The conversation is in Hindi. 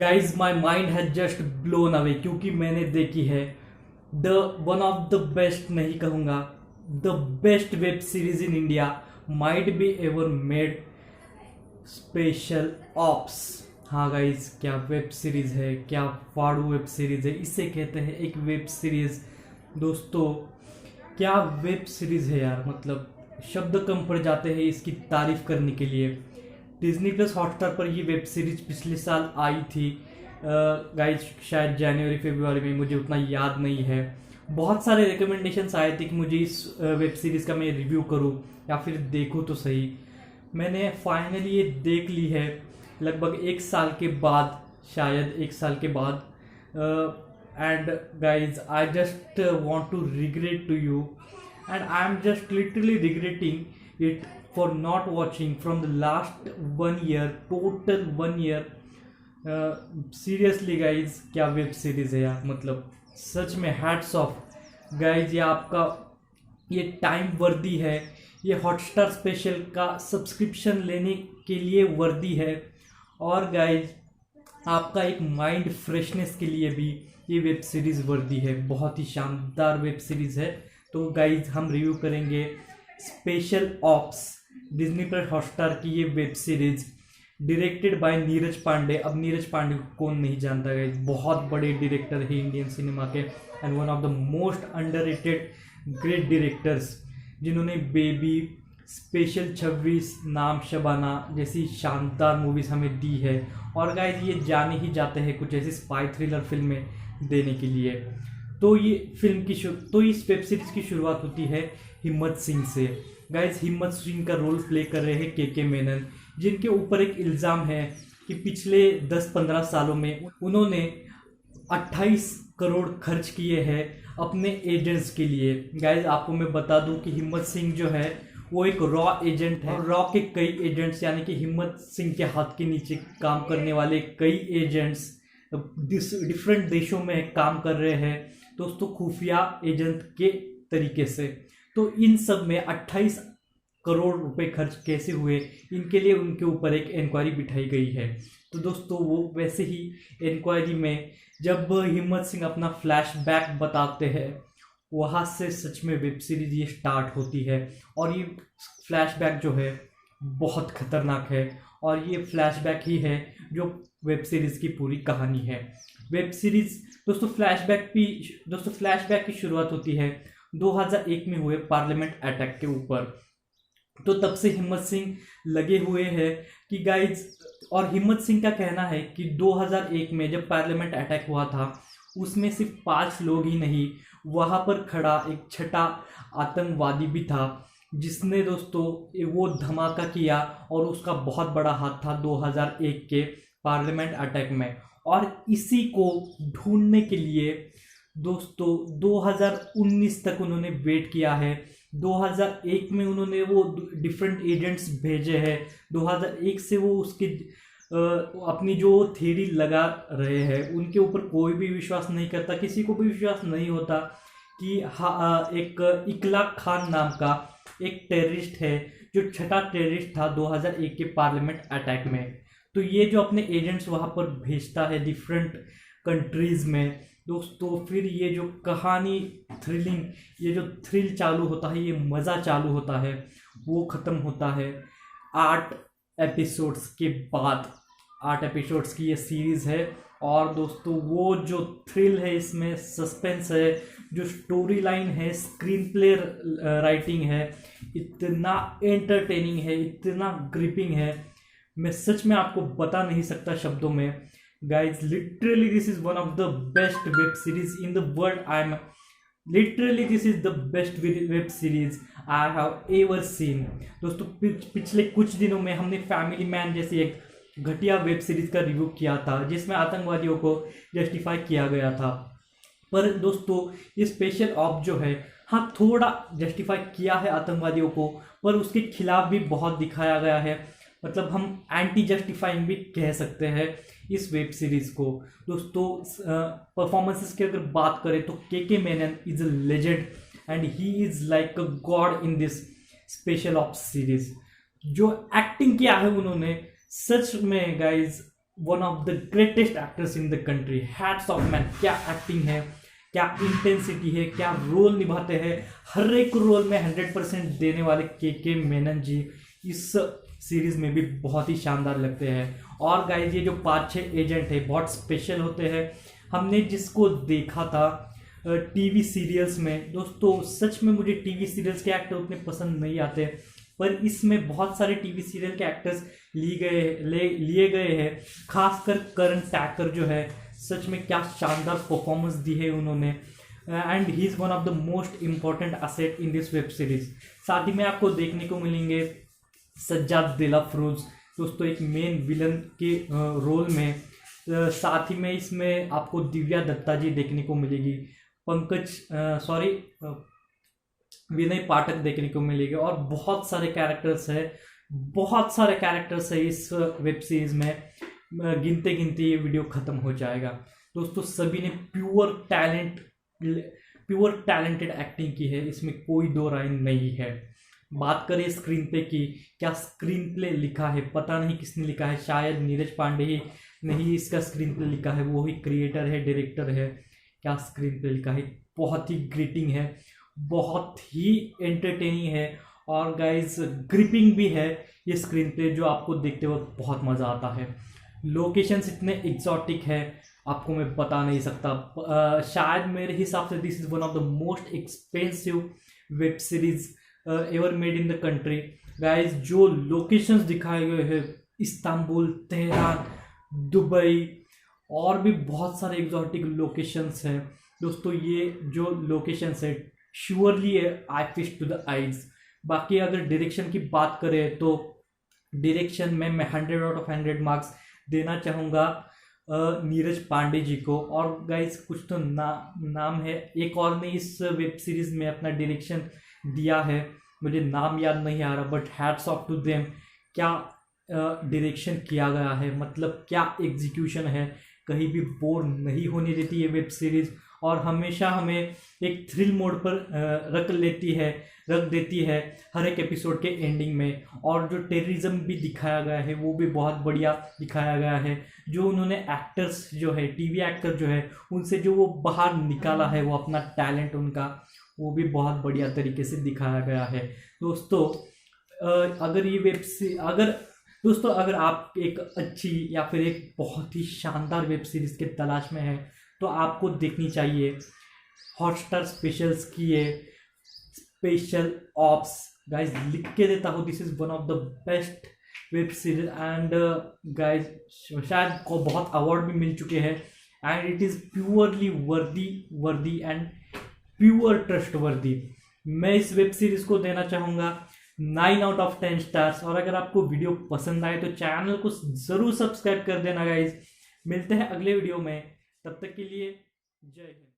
Guys my mind has just blown away क्योंकि मैंने देखी है the one of the best, नहीं कहूँगा the best web series in India might be ever made, special ops. हाँ गाइज, क्या वेब सीरीज है, क्या फाड़ू वेब सीरीज है, इसे कहते हैं एक वेब सीरीज। दोस्तों, क्या वेब सीरीज है यार, मतलब शब्द कम पड़ जाते हैं इसकी तारीफ करने के लिए। डिज्नी प्लस हॉटस्टार पर ये वेब सीरीज पिछले साल आई थी गाइज, शायद जनवरी फरवरी में, मुझे उतना याद नहीं है। बहुत सारे रिकमेंडेशंस आए थे कि मुझे इस वेब सीरीज़ का मैं रिव्यू करूं या फिर देखूं, तो सही मैंने फाइनली ये देख ली है लगभग एक साल के बाद, शायद एक साल के बाद। And guys, I just want to regret to you, and I'm just literally regretting it for not watching from the last 1 year, total 1 year. Seriously guys, क्या वेब सीरीज है यार, मतलब सच में हैट्स ऑफ गाइज। ये आपका ये टाइम वर्दी है, ये हॉटस्टार स्पेशल का सब्सक्रिप्शन लेने के लिए वर्दी है। और गाइज, आपका एक माइंड फ्रेशनेस के लिए भी ये वेब सीरीज़ वर्दी है, बहुत ही शानदार वेब सीरीज़ है। तो गाइज, हम रिव्यू करेंगे special ops, Disney plus Hotstar की ये web series, directed by Neeraj Pandey. अब नीरज पांडे को कौन नहीं जानता गाइज, बहुत बड़े डायरेक्टर है इंडियन सिनेमा के, and one of the most underrated great directors, जिन्होंने बेबी, स्पेशल 26, नाम शबाना जैसी शानदार मूवीज हमें दी है। और गाइज, ये जाने ही जाते हैं कुछ ऐसी स्पाई थ्रिलर फिल्में देने के लिए। तो ये फिल्म की तो इस वेब सीरीज की शुरुआत होती है हिम्मत सिंह से। गाइज, हिम्मत सिंह का रोल प्ले कर रहे हैं के मेनन, जिनके ऊपर एक इल्ज़ाम है कि पिछले 10-15 सालों में उन्होंने 28 करोड़ खर्च किए हैं अपने एजेंट्स के लिए। गाइज, आपको मैं बता दूं कि हिम्मत सिंह जो है वो एक रॉ एजेंट है। रॉ के कई एजेंट्स, यानी कि हिम्मत सिंह के हाथ के नीचे काम करने वाले कई एजेंट्स डिफरेंट देशों में काम कर रहे हैं दोस्तों, खुफिया एजेंट के तरीके से। तो इन सब में 28 करोड़ रुपए खर्च कैसे हुए, इनके लिए उनके ऊपर एक इंक्वायरी बिठाई गई है। तो दोस्तों, वो वैसे ही इंक्वायरी में जब हिम्मत सिंह अपना फ्लैशबैक बताते हैं, वहाँ से सच में वेब सीरीज ये स्टार्ट होती है। और ये फ्लैशबैक जो है बहुत खतरनाक है, और ये फ्लैशबैक ही है जो वेब सीरीज की पूरी कहानी है। वेब सीरीज दोस्तों, फ्लैशबैक की शुरुआत होती है 2001 में हुए पार्लियामेंट अटैक के ऊपर। तो तब से हिम्मत सिंह लगे हुए हैं कि गाइज, और हिम्मत सिंह का कहना है कि 2001 में जब पार्लियामेंट अटैक हुआ था, उसमें सिर्फ 5 लोग ही नहीं, वहाँ पर खड़ा एक छठा आतंकवादी भी था, जिसने दोस्तों वो धमाका किया, और उसका बहुत बड़ा हाथ था 2001 के पार्लियामेंट अटैक में। और इसी को ढूंढने के लिए दोस्तों 2019 तक उन्होंने वेट किया है। 2001 में उन्होंने वो डिफरेंट एजेंट्स भेजे हैं, 2001 से वो उसके अपनी जो थ्योरी लगा रहे हैं, उनके ऊपर कोई भी विश्वास नहीं करता, किसी को भी विश्वास नहीं होता कि एक इकला खान नाम का एक टेररिस्ट है, जो छठा टेररिस्ट था 2001 के पार्लियामेंट अटैक में। तो ये जो अपने एजेंट्स वहाँ पर भेजता है डिफरेंट कंट्रीज में दोस्तों, फिर ये जो कहानी थ्रिलिंग, ये जो थ्रिल चालू होता है, ये मज़ा चालू होता है, वो ख़त्म होता है 8 एपिसोड्स के बाद। 8 एपिसोड्स की ये सीरीज़ है। और दोस्तों, वो जो थ्रिल है इसमें, सस्पेंस है, जो स्टोरी लाइन है, स्क्रीन प्ले राइटिंग है, इतना एंटरटेनिंग है, इतना ग्रिपिंग है, मैं सच में आपको बता नहीं सकता शब्दों में। Guys, literally this is one of the best web series in the world. Literally this is the best web series I have ever seen. दोस्तों, पिछले कुछ दिनों में हमने फैमिली मैन जैसी एक घटिया वेब सीरीज का रिव्यू किया था, जिसमें आतंकवादियों को जस्टिफाई किया गया था। पर दोस्तों, ये स्पेशल ऑप जो है, हाँ थोड़ा जस्टिफाई किया है आतंकवादियों को, पर उसके खिलाफ भी बहुत दिखाया गया है, मतलब हम एंटी जस्टिफाइंग भी कह सकते हैं इस वेब सीरीज को। दोस्तों, परफॉर्मेंसेस की अगर बात करें तो के Menon is a legend, and he is like a God in this special ops series. जो एक्टिंग किया है उन्होंने, सच में guys one of the greatest actors in the country. Hats off man, क्या एक्टिंग है, क्या इंटेंसिटी है, क्या रोल निभाते हैं। हर एक रोल में 100% देने वाले के मेनन जी इस सीरीज में भी बहुत ही शानदार लगते हैं। और गाइस ये जो 5-6 एजेंट है बहुत स्पेशल होते हैं। हमने जिसको देखा था टीवी सीरियल्स में, दोस्तों सच में मुझे टीवी सीरियल्स के एक्टर उतने पसंद नहीं आते, पर इसमें बहुत सारे टीवी सीरियल के एक्टर्स लिए गए हैं। खासकर करण टैकर जो है, सच में क्या शानदार परफॉर्मेंस दी है उन्होंने, and he is one of the most important asset in this web series. साथ ही में आपको देखने को मिलेंगे सज्जाद दिलफरोज, दोस्तों एक मेन विलन के रोल में। साथ ही में इसमें आपको दिव्या दत्ता जी देखने को मिलेगी, विनय पाठक देखने को मिलेगी, और बहुत सारे कैरेक्टर्स है इस वेब सीरीज में। गिनते गिनते ये वीडियो खत्म हो जाएगा। दोस्तों सभी ने प्योर टैलेंटेड एक्टिंग की है, इसमें कोई दो राय नहीं है। बात करें स्क्रीन पे की, क्या स्क्रीन प्ले लिखा है, पता नहीं किसने लिखा है, शायद नीरज पांडे ही नहीं इसका स्क्रीन प्ले लिखा है, वो ही क्रिएटर है, डायरेक्टर है। क्या स्क्रीन प्ले लिखा है, बहुत ही ग्रिपिंग है, बहुत ही एंटरटेनिंग है, और गाइस ग्रिपिंग भी है ये स्क्रीन प्ले, जो आपको देखते वक्त बहुत मज़ा आता है। लोकेशंस इतने एग्जॉटिक है, आपको मैं बता नहीं सकता। शायद मेरे हिसाब से this is one of the most expensive web series ever made in the country. Guys जो लोकेशंस दिखाए गए हैं, इस्तांबुल, तेहरान, दुबई, और भी बहुत सारे एग्जॉटिक लोकेशंस हैं। दोस्तों ये जो लोकेशंस है surely a feast to the eyes. बाकी अगर डायरेक्शन की बात करें तो डायरेक्शन में मैं 100 आउट ऑफ 100 मार्क्स देना चाहूँगा नीरज पांडे जी को। और गाइस कुछ तो नाम है, एक और ने इस वेब सीरीज में अपना डायरेक्शन दिया है, मुझे नाम याद नहीं आ रहा, but hats off to them. क्या डायरेक्शन किया गया है, मतलब क्या एग्जीक्यूशन है, कहीं भी बोर नहीं होने देती है वेब सीरीज, और हमेशा हमें एक थ्रिल मोड पर रख देती है हर एक एपिसोड के एंडिंग में। और जो टेररिज्म भी दिखाया गया है वो भी बहुत बढ़िया दिखाया गया है। जो उन्होंने एक्टर्स जो है, टीवी एक्टर जो है, उनसे जो वो बाहर निकाला है, वो अपना टैलेंट उनका, वो भी बहुत बढ़िया तरीके से दिखाया गया है। दोस्तों अगर आप एक अच्छी या फिर एक बहुत ही शानदार वेब सीरीज के तलाश में हैं तो आपको देखनी चाहिए हॉटस्टार स्पेशल्स की ये स्पेशल ऑप्स। गाइज लिख के देता हूँ, this is one of the best web series, and guys शायद को बहुत अवार्ड भी मिल चुके हैं, एंड इट इज़ प्योरली वर्दी एंड प्योर ट्रस्टवर्दी। मैं इस वेब सीरीज को देना चाहूँगा 9 आउट ऑफ 10 स्टार्स। और अगर आपको वीडियो पसंद आए तो चैनल को ज़रूर सब्सक्राइब कर देना गाइज। मिलते हैं अगले वीडियो में, तब तक के लिए जय हिंद।